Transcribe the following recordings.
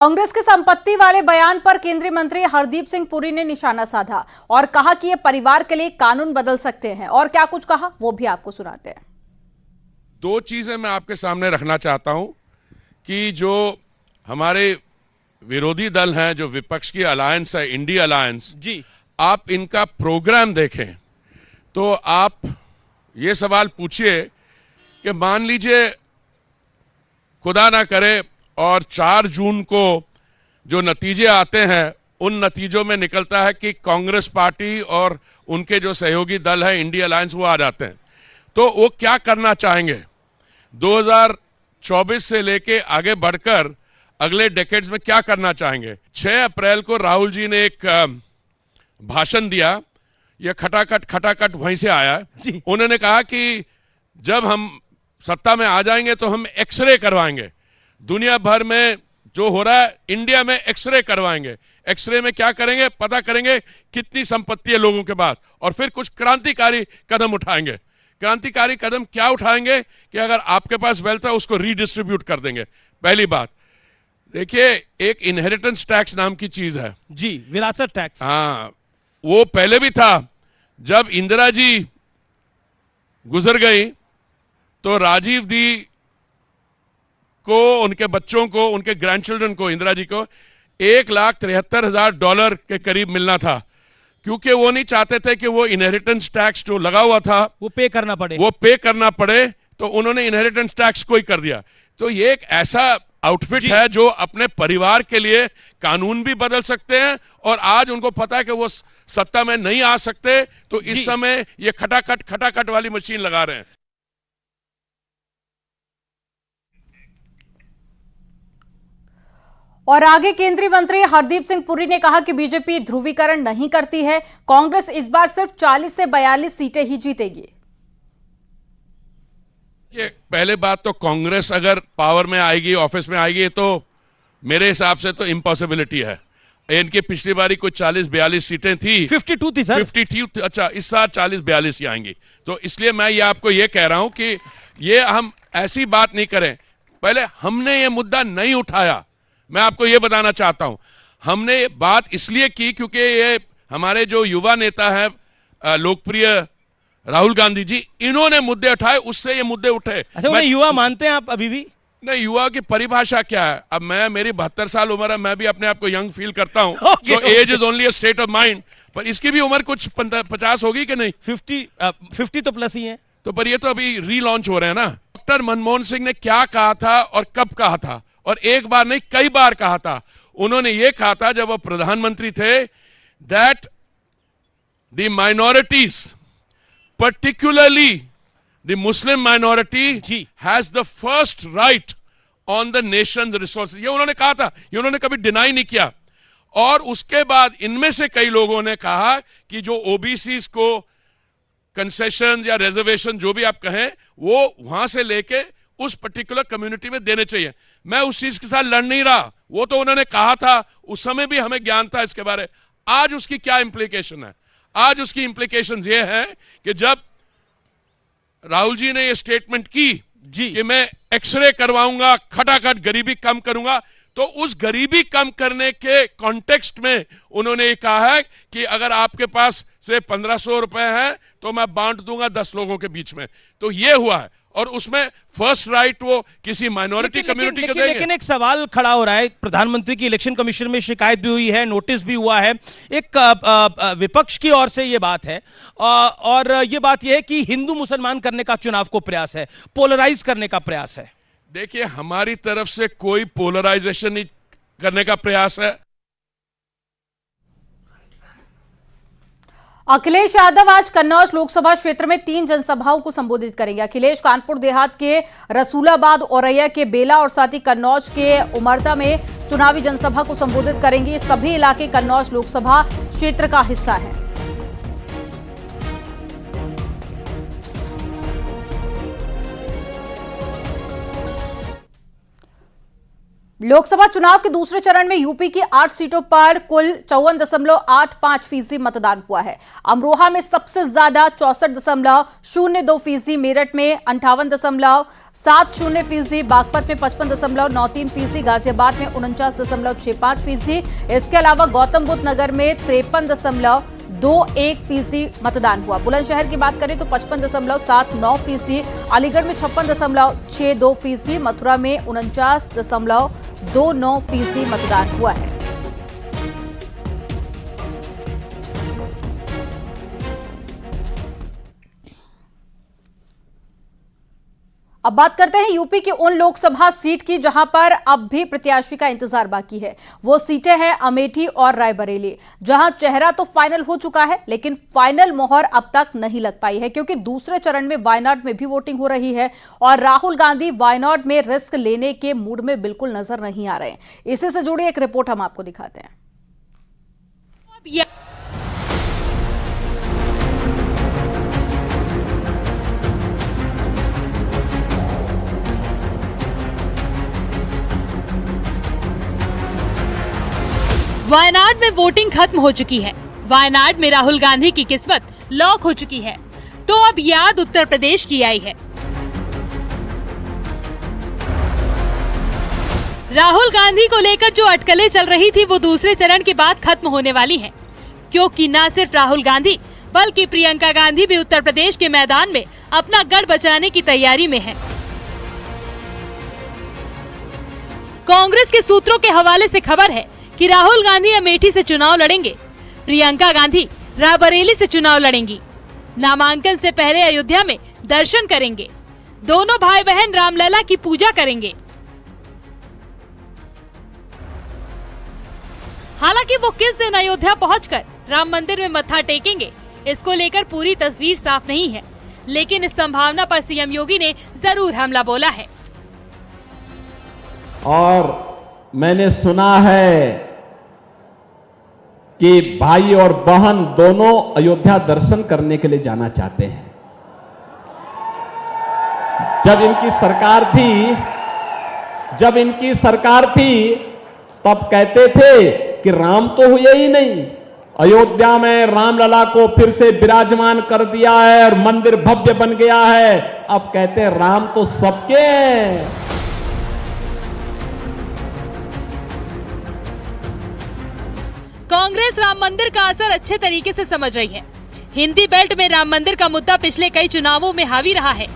कांग्रेस के संपत्ति वाले बयान पर केंद्रीय मंत्री हरदीप सिंह पुरी ने निशाना साधा और कहा कि ये परिवार के लिए कानून बदल सकते हैं। और क्या कुछ कहा वो भी आपको सुनाते हैं। दो चीजें मैं आपके सामने रखना चाहता हूं कि जो हमारे विरोधी दल हैं, जो विपक्ष की अलायंस है, इंडिया अलायंस जी, आप इनका प्रोग्राम देखें तो आप ये सवाल पूछिए कि मान लीजिए खुदा ना करे और 4 जून को जो नतीजे आते हैं उन नतीजों में निकलता है कि कांग्रेस पार्टी और उनके जो सहयोगी दल है इंडिया अलायंस वो आ जाते हैं, तो वो क्या करना चाहेंगे 2024 से लेके आगे बढ़कर अगले डेकेड्स में क्या करना चाहेंगे। 6 अप्रैल को राहुल जी ने एक भाषण दिया, यह खटाखट वहीं से आया। उन्होंने कहा कि जब हम सत्ता में आ जाएंगे तो हम एक्सरे करवाएंगे, दुनिया भर में जो हो रहा है इंडिया में एक्सरे करवाएंगे। एक्सरे में क्या करेंगे, पता करेंगे कितनी संपत्ति है लोगों के पास, और फिर कुछ क्रांतिकारी कदम उठाएंगे। क्रांतिकारी कदम क्या उठाएंगे कि अगर आपके पास वेल्थ है उसको रीडिस्ट्रीब्यूट कर देंगे। पहली बात देखिए, एक इनहेरिटेंस टैक्स नाम की चीज है जी, विरासत टैक्स। हाँ, वो पहले भी था। जब इंदिरा जी गुजर गई तो राजीव दी को, उनके बच्चों को, उनके ग्रैंडचिल्ड्रन को, इंदिरा जी को $1,73,000 के करीब मिलना था, क्योंकि वो नहीं चाहते थे कि वो इनहेरिटेंस टैक्स जो लगा हुआ था वो पे करना पड़े, तो उन्होंने इनहेरिटेंस टैक्स को ही कर दिया। तो ये एक ऐसा आउटफिट है जो अपने परिवार के लिए कानून भी बदल सकते हैं, और आज उनको पता है कि वो सत्ता में नहीं आ सकते, तो इस समय ये खटाखट वाली मशीन लगा रहे हैं। और आगे केंद्रीय मंत्री हरदीप सिंह पुरी ने कहा कि बीजेपी ध्रुवीकरण नहीं करती है, कांग्रेस इस बार सिर्फ 40 से 42 सीटें ही जीतेगी। ये पहले बात तो कांग्रेस अगर पावर में आएगी, ऑफिस में आएगी, तो मेरे हिसाब से तो इम्पॉसिबिलिटी है। इनकी पिछली बारी कोई 40-42 सीटें थी, 52 थी सर, 52। अच्छा, इस साल 40-42 ही आएंगी। तो इसलिए मैं ये आपको ये कह रहा हूं कि ये हम ऐसी बात नहीं करें। पहले हमने ये मुद्दा नहीं उठाया, मैं आपको ये बताना चाहता हूं। हमने बात इसलिए की क्योंकि ये हमारे जो युवा नेता है लोकप्रिय राहुल गांधी जी, इन्होंने मुद्दे उठाए, उससे ये मुद्दे उठे। अच्छा, उन्हें युवा मानते हैं आप अभी भी? नहीं, युवा की परिभाषा क्या है? अब मेरी 72 साल उम्र है, मैं भी अपने आप को यंग फील करता हूं। तो age is only a state of mind, पर इसकी भी उम्र कुछ 50 होगी कि नहीं? 50 तो प्लस ही है। तो पर ये तो अभी रीलॉन्च हो रहे हैं ना। डॉक्टर मनमोहन सिंह ने क्या कहा था और कब कहा था, और एक बार नहीं कई बार कहा था। उन्होंने ये कहा था जब वो प्रधानमंत्री थे, that the minorities, particularly the Muslim minority has the first right on the nation's resources। ये उन्होंने कहा था, ये उन्होंने कभी डिनाई नहीं किया। और उसके बाद इनमें से कई लोगों ने कहा कि जो ओबीसीज को कंसेशन या रिजर्वेशन जो भी आप कहें, वो वहां से लेके उस पर्टिकुलर कम्युनिटी में देने चाहिए। मैं उस चीज के साथ लड़ नहीं रहा, वो तो उन्होंने कहा था, उस समय भी हमें ज्ञान था इसके बारे। आज उसकी क्या इंप्लीकेशन है? आज उसकी इंप्लीकेशंस ये है कि जब राहुल जी ने ये स्टेटमेंट की कि मैं एक्सरे करवाऊंगा, खटाखट गरीबी कम करूंगा, तो उस गरीबी कम करने के कॉन्टेक्स्ट में उन्होंने ये कहा है कि अगर आपके पास से 1500 रुपए है तो मैं बांट दूंगा 10 लोगों के बीच में। तो ये हुआ है, और उसमें फर्स्ट राइट वो किसी माइनॉरिटी कम्युनिटी को देंगे। लेकिन एक सवाल खड़ा हो रहा है, प्रधानमंत्री की इलेक्शन कमीशन में शिकायत भी हुई है, नोटिस भी हुआ है। एक विपक्ष की ओर से ये बात है, और ये बात ये है कि हिंदू मुसलमान करने का चुनाव को प्रयास है, पोलराइज करने का प्रयास है। देखिए, हमारी तरफ से कोई पोलराइजेशन नहीं करने का प्रयास है। अखिलेश यादव आज कन्नौज लोकसभा क्षेत्र में 3 जनसभाओं को संबोधित करेंगे। अखिलेश कानपुर देहात के रसूलाबाद, औरैया के बेला और साथ ही कन्नौज के उमरदा में चुनावी जनसभा को संबोधित करेंगे। सभी इलाके कन्नौज लोकसभा क्षेत्र का हिस्सा है। लोकसभा चुनाव के दूसरे चरण में यूपी की 8 सीटों पर कुल 54.85% मतदान हुआ है। अमरोहा में सबसे ज्यादा 64.02%, मेरठ में 58.70%, बागपत में 55.93%, गाजियाबाद में 49.65%। इसके अलावा गौतम बुद्ध नगर में 53.21% मतदान हुआ। बुलंदशहर की बात करें तो 55.79%, अलीगढ़ में 56.62%, मथुरा में 49.29% मतदान हुआ है। अब बात करते हैं यूपी की उन लोकसभा सीट की जहां पर अब भी प्रत्याशी का इंतजार बाकी है। वो सीटें हैं अमेठी और रायबरेली, जहां चेहरा तो फाइनल हो चुका है, लेकिन फाइनल मोहर अब तक नहीं लग पाई है, क्योंकि दूसरे चरण में वायनाड में भी वोटिंग हो रही है और राहुल गांधी वायनाड में रिस्क लेने के मूड में बिल्कुल नजर नहीं आ रहे हैं। इसी से जुड़ी एक रिपोर्ट हम आपको दिखाते हैं। वायनाड में वोटिंग खत्म हो चुकी है। वायनाड में राहुल गांधी की किस्मत लॉक हो चुकी है। तो अब याद उत्तर प्रदेश की आई है। राहुल गांधी को लेकर जो अटकलें चल रही थी वो दूसरे चरण के बाद खत्म होने वाली हैं, क्योंकि न सिर्फ राहुल गांधी बल्कि प्रियंका गांधी भी उत्तर प्रदेश के मैदान में अपना गढ़ बचाने की तैयारी में है। कांग्रेस के सूत्रों के हवाले से खबर है कि राहुल गांधी अमेठी से चुनाव लड़ेंगे, प्रियंका गांधी रायबरेली से चुनाव लड़ेंगी। नामांकन से पहले अयोध्या में दर्शन करेंगे। दोनों भाई बहन रामलला की पूजा करेंगे। हालांकि वो किस दिन अयोध्या पहुंचकर राम मंदिर में मत्था टेकेंगे, इसको लेकर पूरी तस्वीर साफ नहीं है, लेकिन इस संभावना पर सीएम योगी ने जरूर हमला बोला है। और मैंने सुना है कि भाई और बहन दोनों अयोध्या दर्शन करने के लिए जाना चाहते हैं। जब इनकी सरकार थी तब कहते थे कि राम तो हुए ही नहीं, अयोध्या में रामलला को फिर से विराजमान कर दिया है और मंदिर भव्य बन गया है। अब कहते हैं राम तो सबके हैं। कांग्रेस राम मंदिर का असर अच्छे तरीके से समझ रही है। हिंदी बेल्ट में राम मंदिर का मुद्दा पिछले कई चुनावों में हावी रहा है।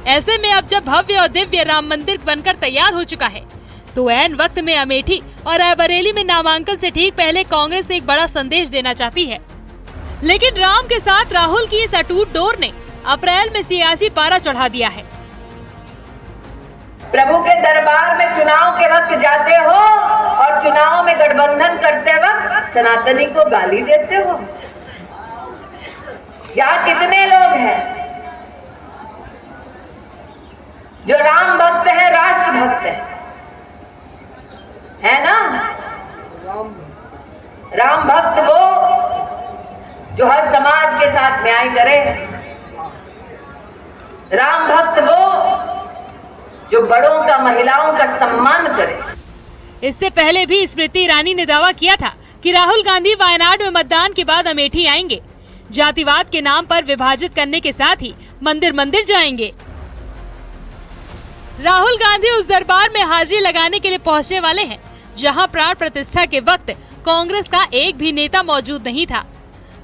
ऐसे में अब जब भव्य और दिव्य राम मंदिर बनकर तैयार हो चुका है, तो ऐन वक्त में अमेठी और रायबरेली में नामांकन से ठीक पहले कांग्रेस एक बड़ा संदेश देना चाहती है। लेकिन राम के साथ राहुल की इस अटूट डोर ने अप्रैल में सियासी पारा चढ़ा दिया है। प्रभु के दरबार में चुनाव के वक्त जाते हो और चुनाव में गठबंधन करते वक्त सनातनी को गाली देते हो। यहाँ कितने लोग हैं जो राम भक्त हैं, राष्ट्र भक्त है ना? राम भक्त वो जो हर समाज के साथ न्याय करे। राम भक्त वो जो बड़ों का, महिलाओं का सम्मान करे। इससे पहले भी स्मृति ईरानी ने दावा किया था कि राहुल गांधी वायनाड में मतदान के बाद अमेठी आएंगे। जातिवाद के नाम पर विभाजित करने के साथ ही मंदिर मंदिर जाएंगे। राहुल गांधी उस दरबार में हाजिरी लगाने के लिए पहुंचने वाले हैं, जहां प्राण प्रतिष्ठा के वक्त कांग्रेस का एक भी नेता मौजूद नहीं था।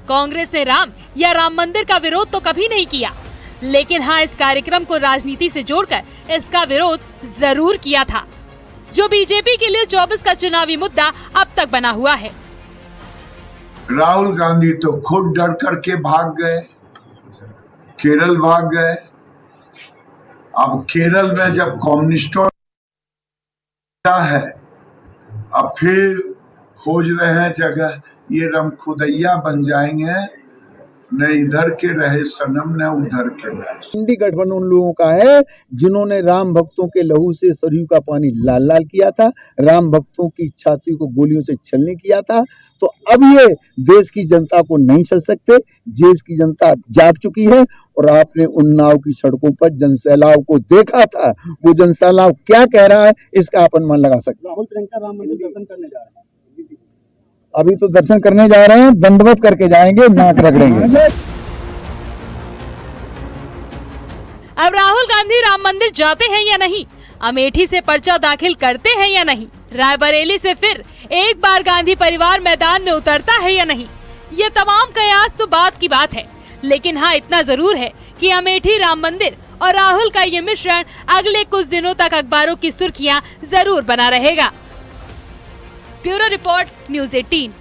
कांग्रेस ने राम या राम मंदिर का विरोध तो कभी नहीं किया, लेकिन हाँ, इस कार्यक्रम को राजनीति से जोड़कर इसका विरोध जरूर किया था, जो बीजेपी के लिए 24 का चुनावी मुद्दा अब तक बना हुआ है। राहुल गांधी तो खुद डर करके भाग गए, केरल भाग गए। अब केरल में जब कम्युनिस्टों है, अब फिर खोज रहे हैं जगह, ये रामखुदैया बन जाएंगे न इधर के रहे सनम न उधर के रहे। इंडी गठबंधन उन लोगों का है जिन्होंने राम भक्तों के लहू से सरयू का पानी लाल लाल किया था, राम भक्तों की छाती को गोलियों से छलनी किया था। तो अब ये देश की जनता को नहीं छल सकते। देश की जनता जाग चुकी है और आपने उन्नाव की सड़कों पर जनसैलाब को देखा था। वो जनसैलाब क्या कह रहा है इसका अपन मन लगा सकते। राहुल प्रियंका राम मंदिर दर्शन करने जा रहे हैं। अभी तो दर्शन करने जा रहे हैं, दंडवत करके जाएंगे, नाक रगड़ेंगे। अब राहुल गांधी राम मंदिर जाते हैं या नहीं, अमेठी से पर्चा दाखिल करते हैं या नहीं, रायबरेली से फिर एक बार गांधी परिवार मैदान में उतरता है या नहीं, ये तमाम कयास तो बात की बात है। लेकिन हाँ, इतना जरूर है कि अमेठी राम मंदिर और राहुल का ये मिश्रण अगले कुछ दिनों तक अखबारों की सुर्खियां जरूर बना रहेगा। Bureau report, news 18।